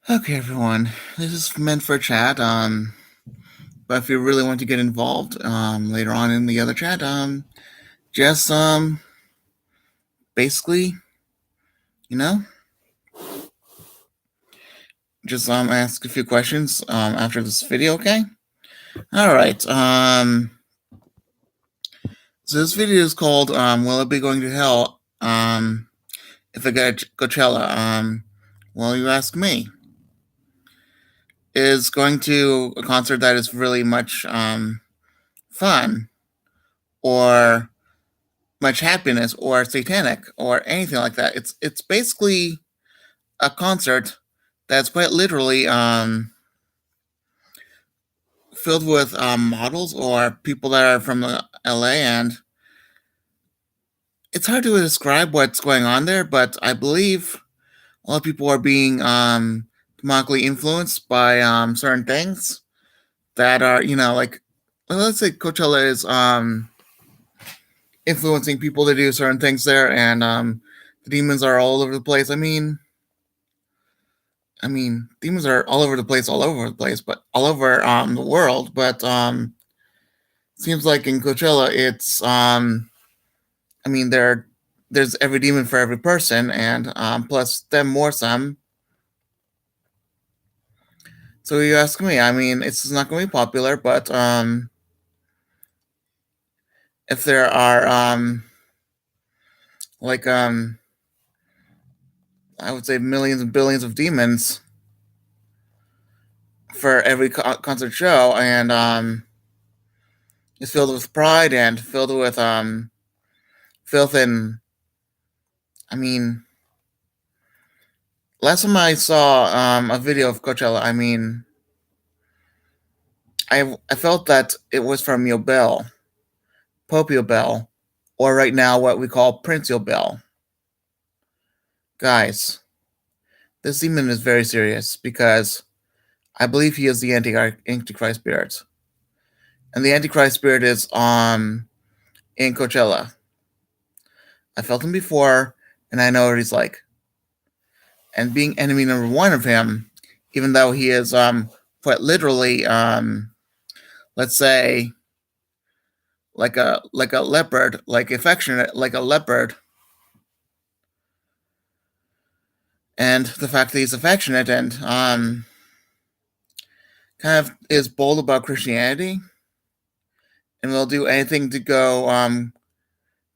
Okay, everyone. This is meant for chat. But if you really want to get involved, later on in the other chat, just basically, you know, just ask a few questions after this video. Okay. All right. So this video is called "Will I Be Going to Hell?" If I get Coachella. Well, you ask me. Is going to a concert that is really much fun or much happiness or satanic or anything like that. It's basically a concert that's quite literally filled with models or people that are from LA, and it's hard to describe what's going on there. But I believe a lot of people are being demonically influenced by certain things that are, like, let's say Coachella is influencing people to do certain things there, and the demons are all over the place. I mean, demons are all over the place, but all over the world. But seems like in Coachella, it's I mean, there's every demon for every person, and plus them more some. So you ask me, I mean, it's not going to be popular, but if there are like I would say millions and billions of demons for every concert show, and it's filled with pride and filled with filth. And I mean, last time I saw a video of Coachella, I mean, I felt that it was from Yobel, Pope Yobel, or right now what we call Prince Yobel. Guys, this demon is very serious because I believe he is the Antichrist spirit, and the Antichrist spirit is in Coachella. I felt him before, and I know what he's like. And being enemy number one of him, even though he is quite literally let's say like a leopard, like affectionate like a leopard, and the fact that he's affectionate and kind of is bold about Christianity and will do anything to go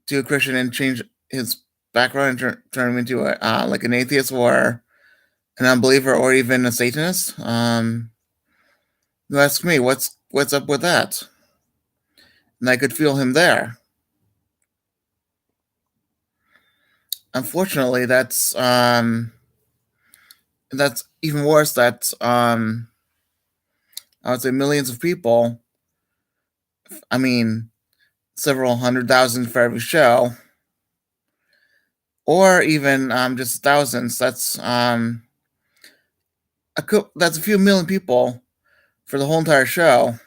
to a Christian and change his background and turn him into a like an atheist or an unbeliever or even a Satanist. You ask me, what's up with that? And I could feel him there. Unfortunately, that's even worse. That's I would say millions of people. I mean, several hundred thousand for every show, or even just thousands. That's a few million people for the whole entire show.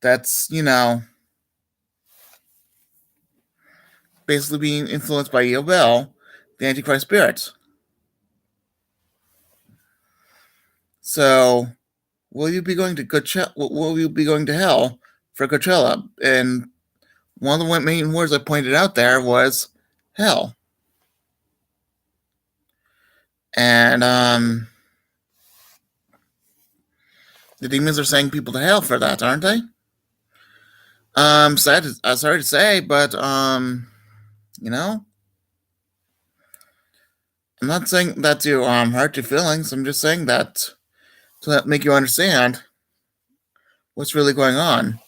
That's basically being influenced by Yobel, the Antichrist spirit. So, will you be going to Coachella? Will you be going to hell for Coachella? And one of the main words I pointed out there was hell. And the demons are sending people to hell for that, aren't they? Sorry to say, but you know, I'm not saying that to hurt your feelings. I'm just saying that to make you understand what's really going on.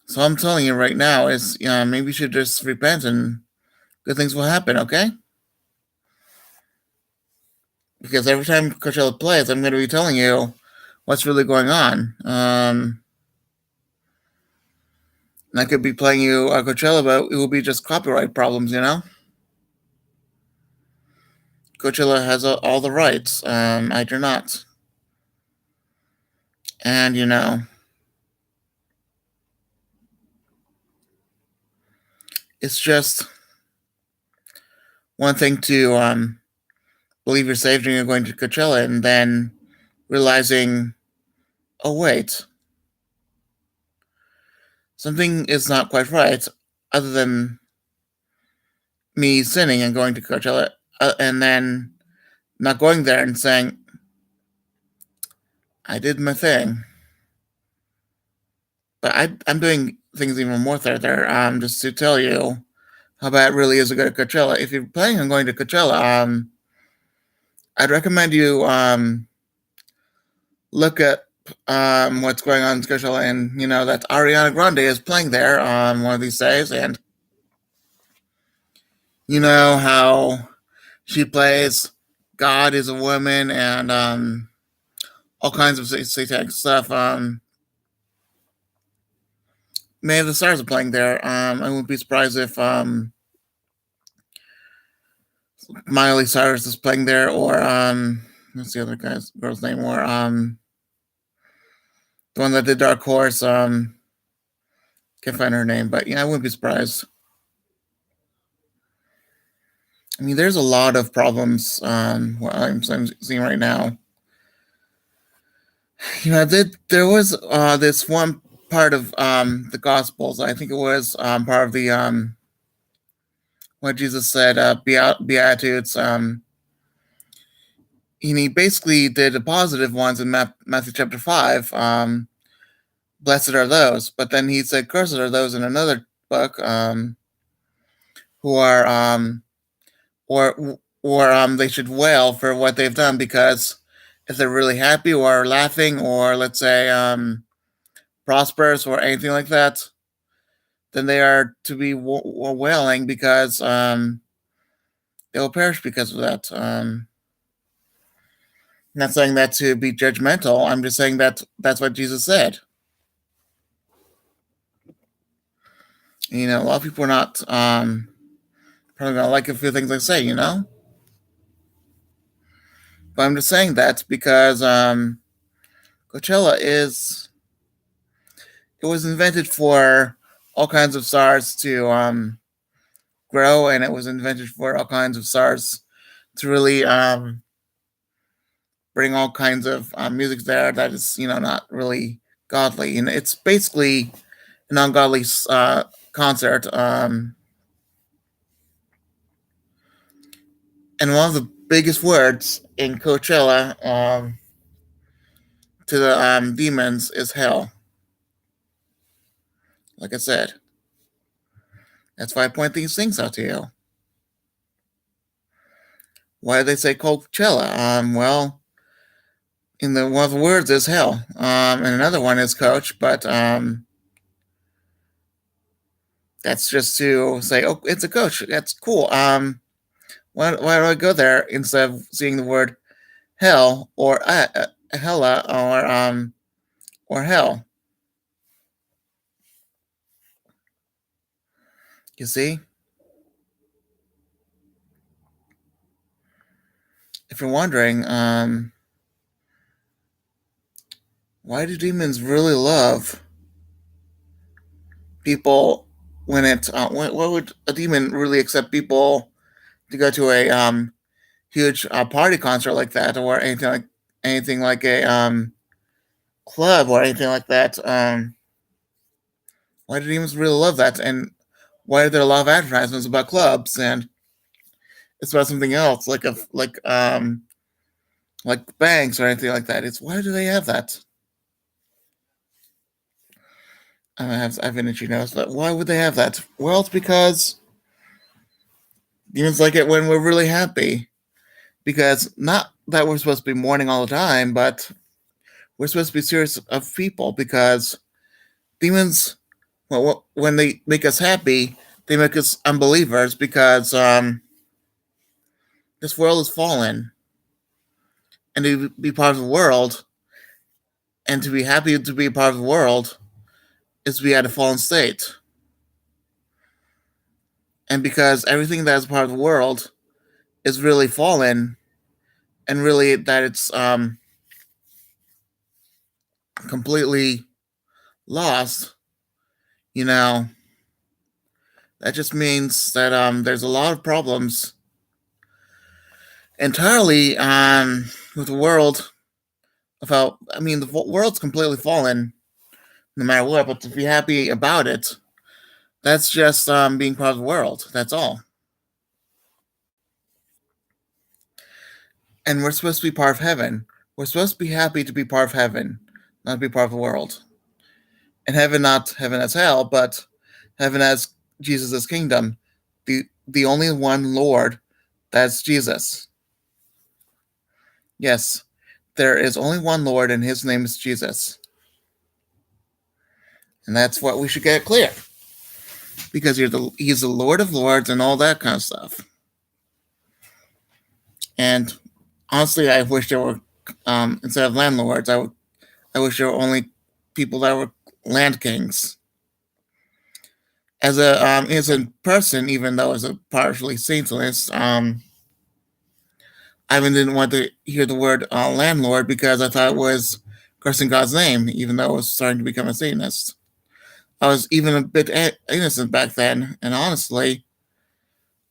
So I'm telling you right now is, maybe you should just repent and good things will happen. Okay? Because every time Coachella plays, I'm going to be telling you what's really going on. And I could be playing you Coachella, but it will be just copyright problems. Coachella has all the rights. I do not. And it's just one thing to believe you're saved and you're going to Coachella, and then realizing, oh wait, something is not quite right, other than me sinning and going to Coachella, and then not going there and saying, I did my thing. But I'm doing things even more there. Just to tell you how bad it really is to go to Coachella. If you're planning on going to Coachella, I'd recommend you look at what's going on in Coachella, and that Ariana Grande is playing there on one of these days, and you know how she plays God is a woman and all kinds of satanic stuff. Many of the stars are playing there. I wouldn't be surprised if Miley Cyrus is playing there, or what's the other girl's name, or the one that did Dark Horse. Can't find her name, but yeah, I wouldn't be surprised. I mean, there's a lot of problems. What I'm seeing right now. There was this one part of the Gospels. I think it was part of the what Jesus said, Beatitudes. And he basically did the positive ones in Matthew chapter 5. Blessed are those, but then he said, cursed are those in another book, who are or they should wail for what they've done, because if they're really happy or laughing or let's say prosperous or anything like that, then they are to be wailing, because they will perish because of that. I'm not saying that to be judgmental. I'm just saying that that's what Jesus said. A lot of people are not probably gonna like a few things I say. But I'm just saying that because Coachella is it was invented for all kinds of stars to grow, and it was invented for all kinds of stars to really bring all kinds of music there that is not really godly, and it's basically an ungodly concert. And one of the biggest words in Coachella to the demons is hell. Like I said, that's why I point these things out to you. Why do they say Coachella? Well, in the one of the words is hell, and another one is coach, but that's just to say, oh, it's a coach. That's cool. Why do I go there instead of seeing the word hell or hella or hell? You see, if you're wondering, why do demons really love people when it? Why would a demon really accept people to go to a huge party concert like that, or anything like a club or anything like that? Why do demons really love that? And why are there a lot of advertisements about clubs, and it's about something else, like banks or anything like that? It's why do they have that? I've been itchy nose, but why would they have that? Well, it's because demons like it when we're really happy. Because not that we're supposed to be mourning all the time, but we're supposed to be serious of people. Because demons, well, when they make us happy, they make us unbelievers. Because this world is fallen, and to be part of the world, and to be happy to be a part of the world, is to be at a fallen state. And because everything that is part of the world is really fallen, and really that it's completely lost, you know, that just means that there's a lot of problems entirely with the world of how, I mean, the world's completely fallen no matter what, but to be happy about it, that's just being part of the world. That's all. And we're supposed to be part of heaven. We're supposed to be happy to be part of heaven, not to be part of the world. And heaven, not heaven as hell, but heaven as Jesus' kingdom. The only one Lord, that's Jesus. Yes, there is only one Lord, and his name is Jesus. And that's what we should get clear. Because he's the Lord of Lords and all that kind of stuff. And honestly, I wish there were, instead of landlords, I wish there were only people that were land kings. As a person, even though as a partially Satanist, I even didn't want to hear the word landlord because I thought it was cursing God's name, even though I was starting to become a Satanist. I was even a bit innocent back then, and honestly,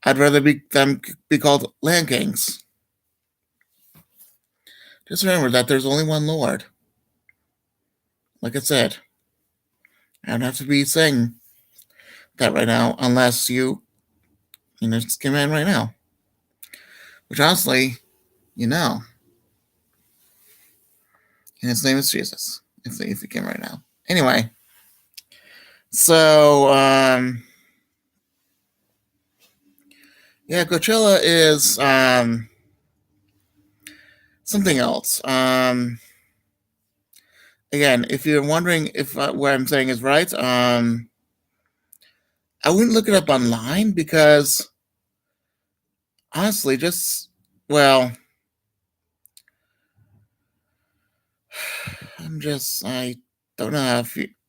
I'd rather them be called land kings. Just remember that there's only one Lord. Like I said, I don't have to be saying that right now unless just come in right now. Which honestly, you know. And his name is Jesus. If you came right now. Anyway. So, yeah, CoacHELLa is something else. Again, if you're wondering if what I'm saying is right, I wouldn't look it up online because honestly, well, I don't know how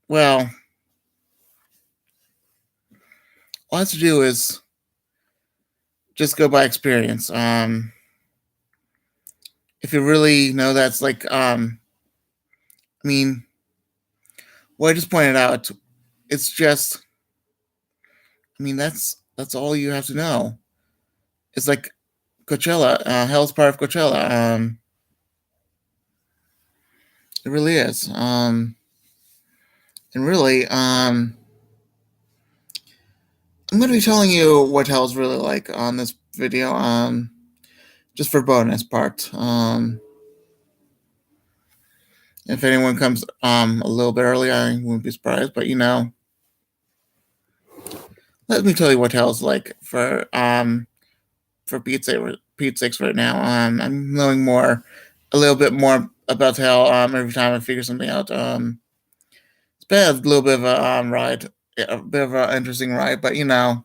well, all I have to do is just go by experience. If you really know that's like, I mean, what I just pointed out, it's just, I mean, that's all you have to know. It's like CoacHELLa, hell's part of CoacHELLa. It really is. And really, I'm going to be telling you what hell's really like on this video, just for bonus part. If anyone comes a little bit early, I wouldn't be surprised. But let me tell you what hell's like for Pete's sakes right now. I'm knowing a little bit more about hell every time I figure something out. It's been a little bit of a ride, a bit of an interesting ride, but hello.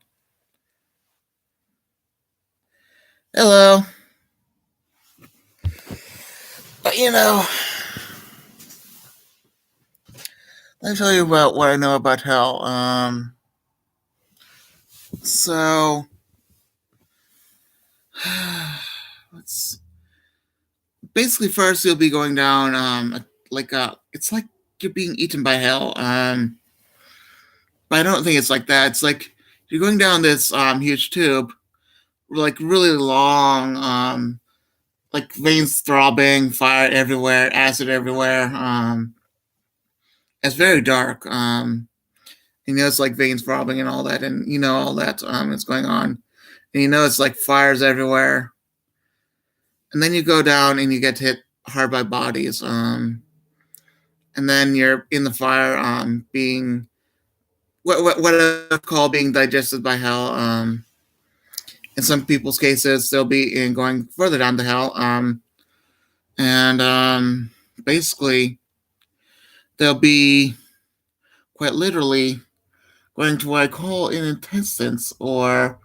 But let me tell you about what I know about hell. So let's basically first you'll be going down it's like you're being eaten by hell. But I don't think it's like that. It's like you're going down this huge tube, like really long, like veins throbbing, fire everywhere, acid everywhere. It's very dark. It's like veins throbbing and all that, and all that is going on, and it's like fires everywhere. And then you go down and you get hit hard by bodies. And then you're in the fire, being what I call being digested by hell. In some people's cases, they'll be in going further down to hell. And basically, they'll be quite literally going to what I call in intestines or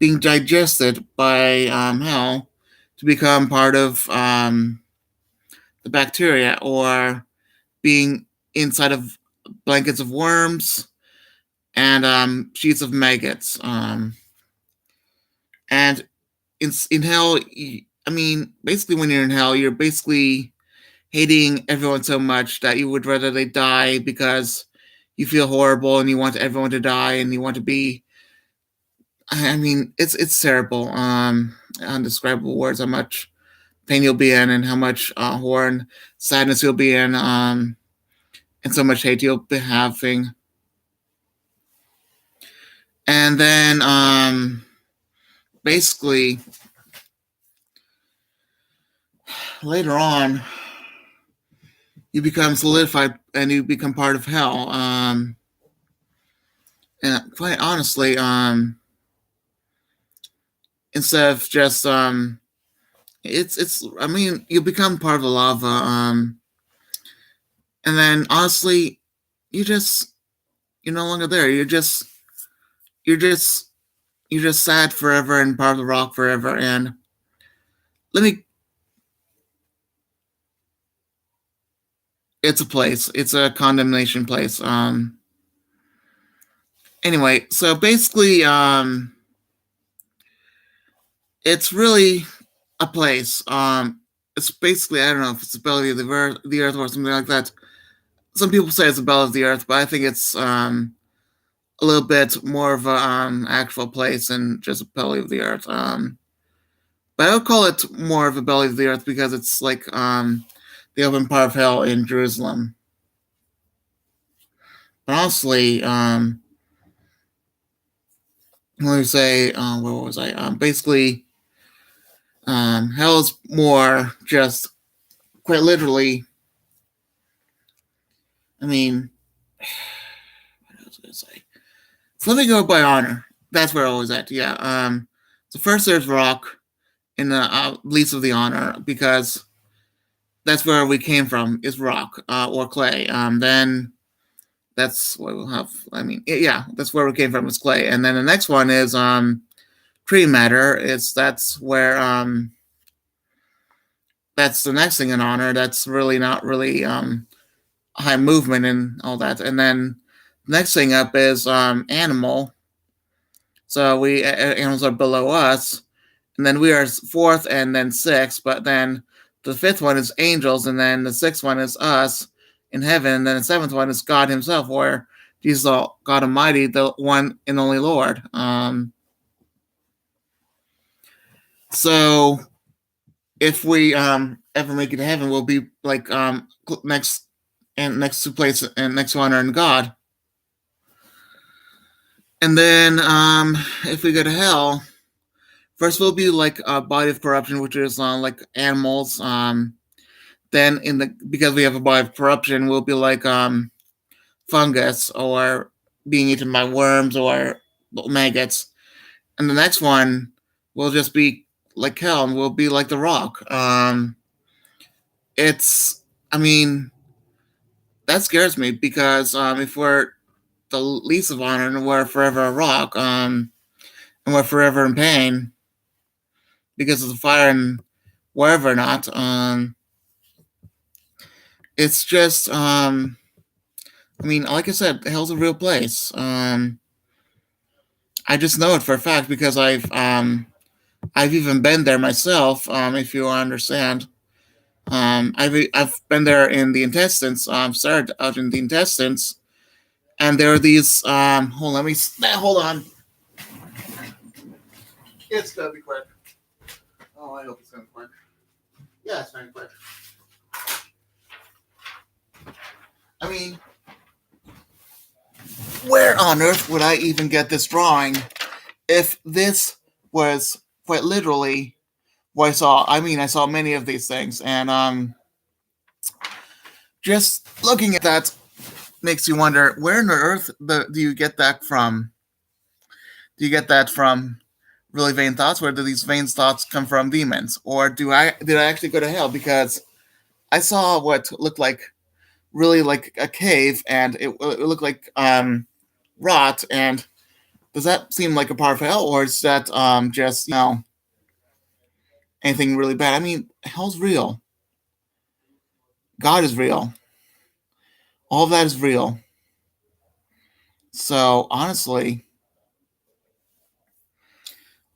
being digested by hell to become part of the bacteria, or being inside of blankets of worms and sheets of maggots. And in hell, I mean, basically, when you're in hell, you're basically hating everyone so much that you would rather they die because you feel horrible and you want everyone to die and you want to be I mean, it's terrible. Undescribable words. How much pain you'll be in, and how much horror and sadness you'll be in, and so much hate you'll be having. And then, basically, later on, you become solidified and you become part of hell. And quite honestly, instead of just it's I mean, you become part of the lava, and then honestly, you just you're no longer there. You're just you're just sad forever and part of the rock forever. And let me, it's a place. It's a condemnation place. Anyway, so basically, it's really a place. It's basically, I don't know if it's the belly of the earth or something like that. Some people say it's the belly of the earth, but I think it's a little bit more of a actual place than just a belly of the earth. But I would call it more of a belly of the earth because it's like the open part of hell in Jerusalem. But honestly, let me say, where was I? Basically, hell is more just quite literally. I mean, what else was I gonna say? So let me go by honor. That's where I was at. Yeah. So first there's rock in the least of the honor because that's where we came from is rock or clay. Then that's what we'll have. I mean, yeah, that's where we came from is clay. And then the next one is tree matter. It's that's the next thing in honor. That's really not really high movement and all that. And then next thing up is animal. So we animals are below us, and then we are fourth, and then sixth. But then the fifth one is angels, and then the sixth one is us in heaven, and then the seventh one is God Himself, where Jesus, God Almighty, the one and only Lord. So if we ever make it to heaven, we'll be like next to place and next to honor in God. And then if we go to hell, first we'll be like a body of corruption, which is like animals. Then in the because we have a body of corruption, we'll be like fungus or being eaten by worms or maggots. And the next one will just be like hell, and we'll be like the rock. It's I mean that scares me because if we're the least of honor and we're forever a rock, and we're forever in pain because of the fire and wherever or not. It's just, I mean, like I said, hell's a real place. I just know it for a fact because I've even been there myself. If you understand, I've been there in the intestines. Started out in the intestines, and there are these. Hold on, let me hold on. It's gonna be quick. Oh, I hope it's gonna be quick. Yeah, it's gonna be quick. I mean, where on earth would I even get this drawing if this was quite literally what I saw? I mean, I saw many of these things, and just looking at that makes you wonder where on earth do you get that from? Do you get that from really vain thoughts? Where do these vain thoughts come from? Demons, or did I actually go to hell? Because I saw what looked like really like a cave, and it looked like rot. And does that seem like a part of hell, or is that just anything really bad? I mean, hell's real. God is real. All of that is real. So honestly,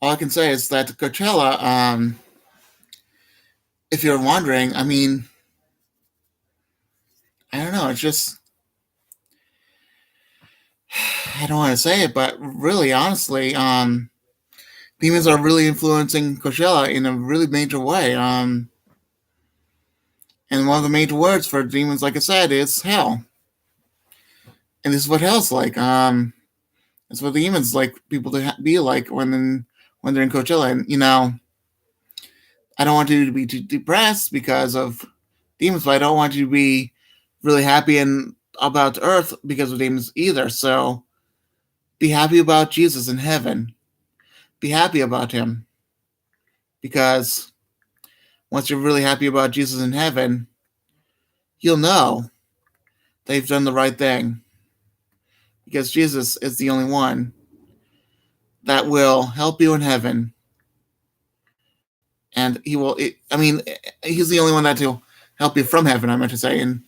all I can say is that Coachella, if you're wondering, I mean, I don't know. It's just I don't want to say it, but really, honestly, Demons are really influencing CoacHELla in a really major way. And one of the major words for demons, like I said, is hell. And this is what hell's like. It's what the demons like people to be like when they're in CoacHELla. And I don't want you to be too depressed because of demons, but I don't want you to be really happy and about Earth because of demons either. So be happy about Jesus in heaven. Be happy about him, because once you're really happy about Jesus in heaven, you'll know that you've done the right thing, because Jesus is the only one that will help you in heaven, and he will. I mean, he's the only one that will help you from heaven. I meant to say, um,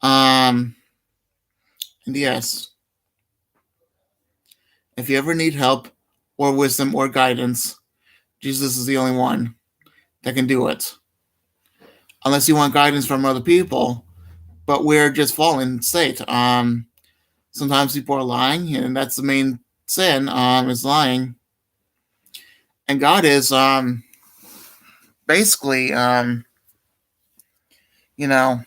and yes, if you ever need help or wisdom or guidance, Jesus is the only one that can do it. Unless you want guidance from other people, but we're just fallen state. Sometimes people are lying, and that's the main sin. Is lying, and God is basically you know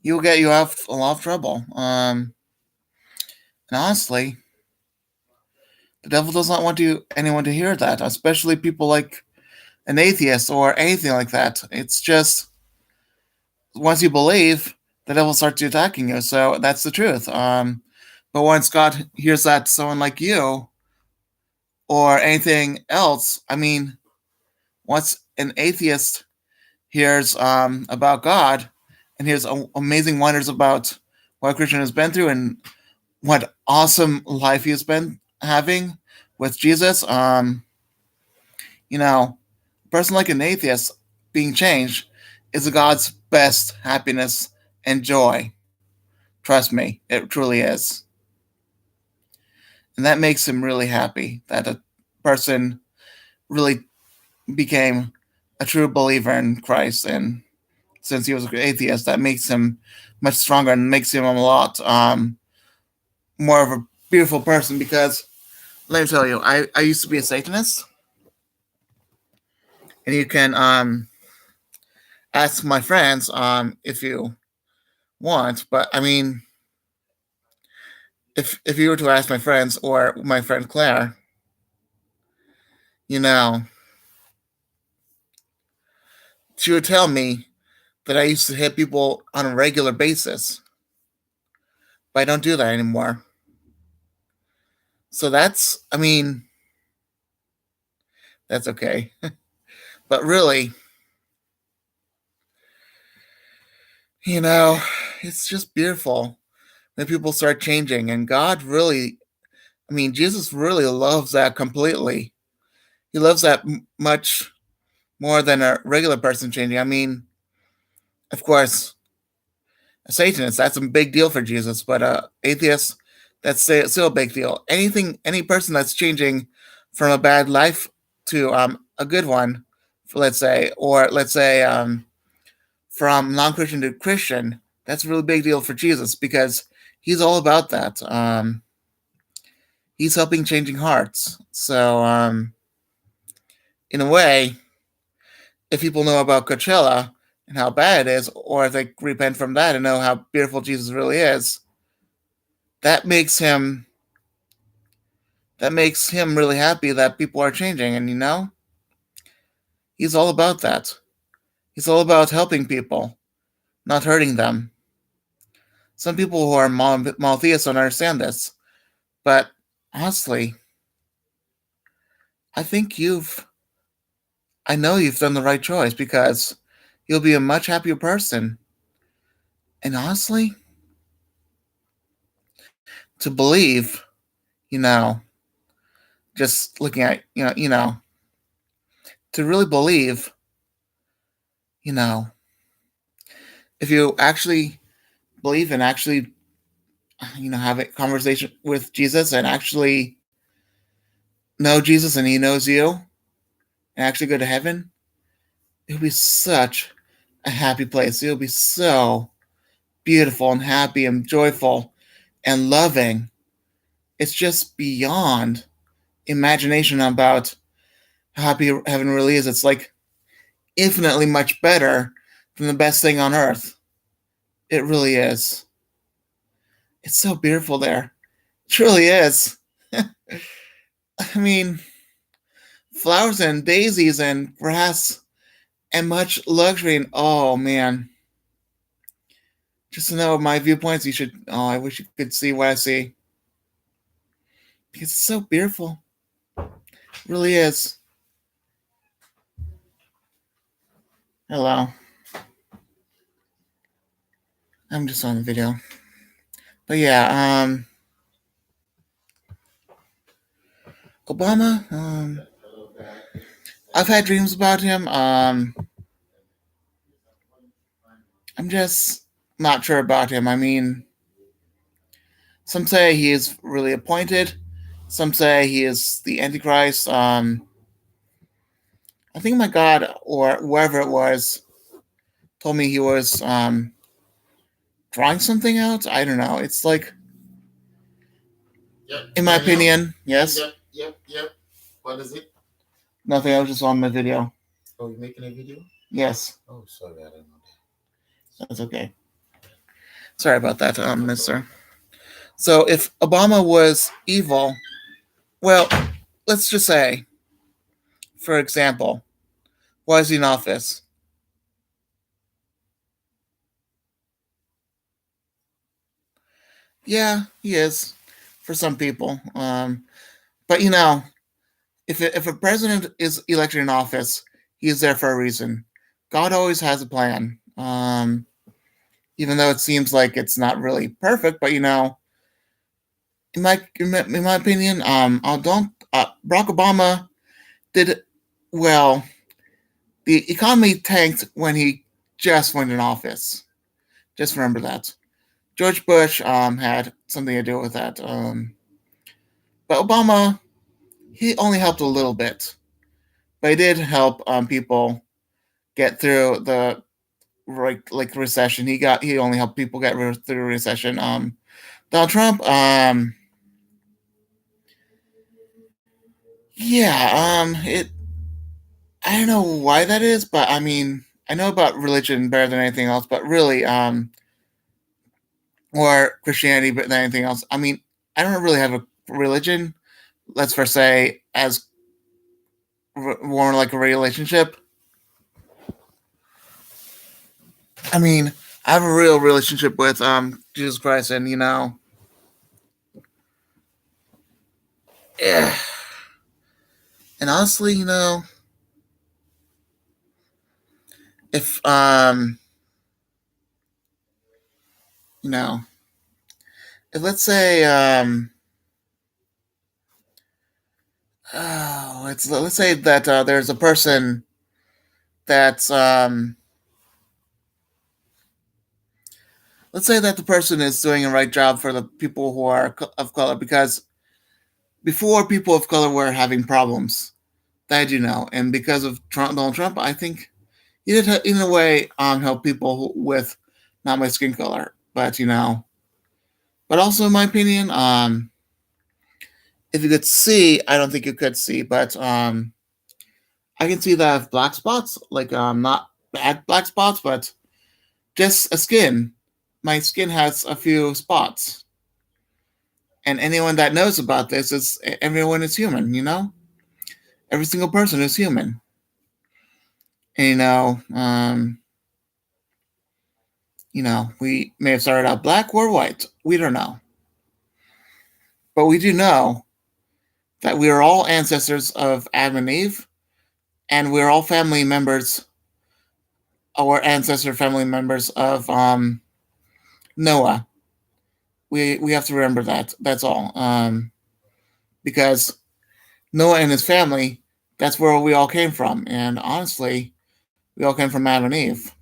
you have a lot of trouble. And honestly, the devil does not want anyone to hear that, especially people like an atheist or anything like that. It's just once you believe, the devil starts attacking you. So that's the truth. But once God hears that someone like you or anything else, I mean, once an atheist hears about God and hears amazing wonders about what a Christian has been through and what awesome life he has been having with Jesus, a person like an atheist being changed is God's best happiness and joy. Trust me, it truly is. And that makes him really happy that a person really became a true believer in Christ. And since he was an atheist, that makes him much stronger and makes him a lot more of a beautiful person. Because let me tell you, I used to be a Satanist, and you can ask my friends if you want. But I mean, if you were to ask my friends or my friend Claire, you know, she would tell me that I used to hit people on a regular basis, but I don't do that anymore. So I mean, that's okay. But really, you know, it's just beautiful when people start changing. And God really, I mean, Jesus really loves that completely. He loves that much more than a regular person changing. I mean, of course, a Satanist, that's a big deal for Jesus, but atheist, that's still a big deal. Any person that's changing from a bad life to a good one, let's say, or let's say from non-Christian to Christian, that's a really big deal for Jesus, because he's all about that. He's helping changing hearts. So in a way, if people know about CoacHELla and how bad it is, or if they repent from that and know how beautiful Jesus really is, that makes him really happy that people are changing. And he's all about that. He's all about helping people, not hurting them. Some people who are monotheists don't understand this, but honestly, I think I know you've done the right choice, because you'll be a much happier person. And honestly, to believe, you know, just looking at, to really believe, you know, if you actually believe and actually, have a conversation with Jesus and actually know Jesus and he knows you and actually go to heaven, it'll be such a happy place. It'll be so beautiful and happy and joyful and loving. It's just beyond imagination about how happy heaven really is. It's like infinitely much better than the best thing on earth. It really is. It's so beautiful there. It truly is. I mean, flowers and daisies and grass and much luxury. And oh man, just to know my viewpoints, you should. Oh, I wish you could see what I see because it's so beautiful. It really is. Hello. I'm just on the video. But yeah, Obama, I've had dreams about him. I'm just not sure about him. I mean, some say he is really appointed. Some say he is the Antichrist. I think my God or whoever it was told me he was drawing something out. I don't know. It's like, Yep. in my opinion, yes. Yep. What is it? Nothing. I was just on my video. Oh, you're making a video? Yes. Oh, sorry, I didn't know that. That's okay. Sorry about that, Mister. So if Obama was evil, well, let's just say, for example, why is he in office? Yeah, he is for some people. But if a president is elected in office, he is there for a reason. God always has a plan. Even though it seems like it's not really perfect, but in my opinion, don't Barack Obama did well. The economy tanked when he just went in office. Just remember that. George Bush had something to do with that. But Obama, he only helped a little bit, but he did help people get through the like recession. He only helped people get through the recession. Donald Trump, yeah, it. I don't know why that is, but I mean, I know about religion better than anything else, but really, or Christianity better than anything else. I mean, I don't really have a religion. Let's first say as more like a relationship. I mean, I have a real relationship with Jesus Christ, and yeah. And honestly, if you know, if let's say let's say that there's a person that's let's say that the person is doing a right job for the people who are of color, because before people of color were having problems, that I do know, and because of Donald Trump, I think he did in a way help people with not my skin color, but but also in my opinion, if you could see, I don't think you could see, but I can see that I have black spots, like not bad black spots, but just a skin. My skin has a few spots, and anyone that knows about this is everyone is human. Every single person is human. And we may have started out black or white. We don't know, but we do know that we are all ancestors of Adam and Eve, and we're all family members, our ancestor family members of Noah. We have to remember that. That's all. Because Noah and his family, that's where we all came from, and honestly, we all came from Adam and Eve.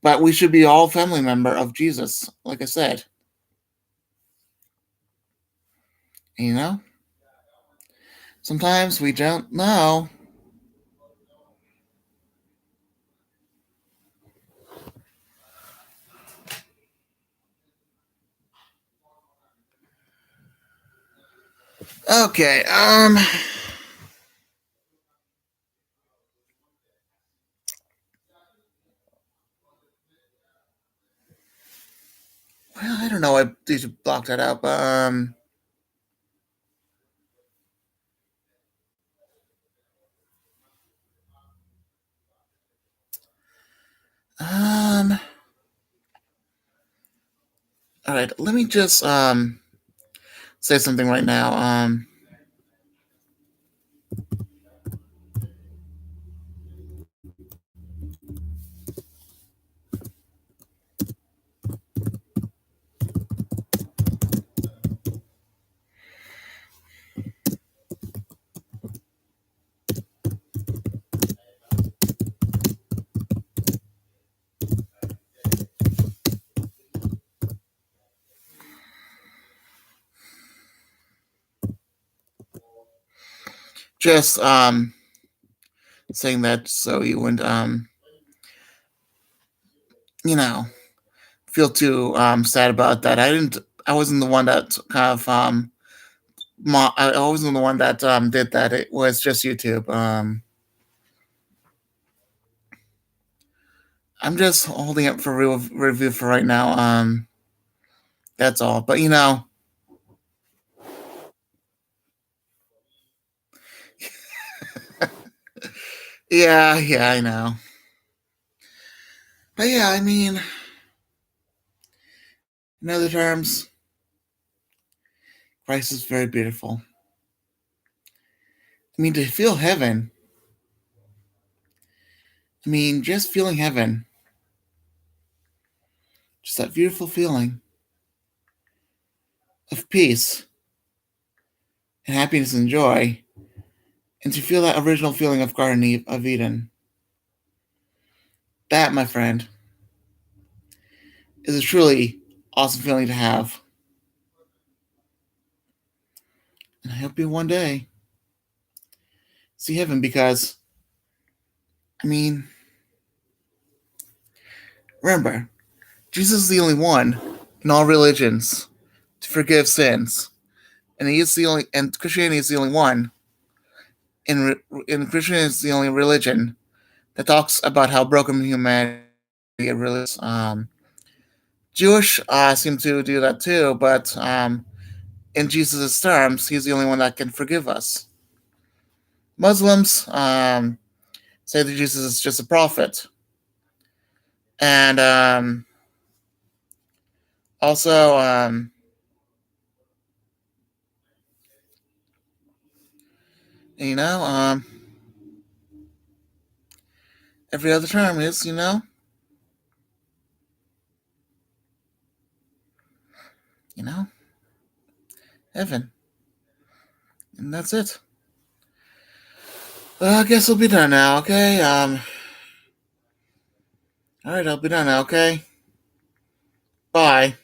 But we should be all family member of Jesus, like I said. You know, sometimes we don't know. Okay. Well, I don't know. I need to block that out. But um. All right. Let me just say something right now. Just saying that so you wouldn't you know feel too sad about that. I didn't. I wasn't the one that kind of I wasn't the one that did that. It was just YouTube. I'm just holding it for real review for right now. That's all. But yeah, I know. But yeah, I mean, in other terms, Christ is very beautiful. I mean, to feel heaven, I mean, just feeling heaven, just that beautiful feeling of peace and happiness and joy, and to feel that original feeling of Garden of Eden. That, my friend, is a truly awesome feeling to have. And I hope you one day see heaven because, I mean, remember, Jesus is the only one in all religions to forgive sins. And he is the only, and Christianity is the only one in Christianity is the only religion that talks about how broken humanity really is. Jewish seem to do that too, but in Jesus' terms, he's the only one that can forgive us. Muslims say that Jesus is just a prophet, and also, you know, every other term is, you know, heaven, and that's it. Well, I guess we'll be done now. Okay. All right, I'll be done now. Okay. Bye.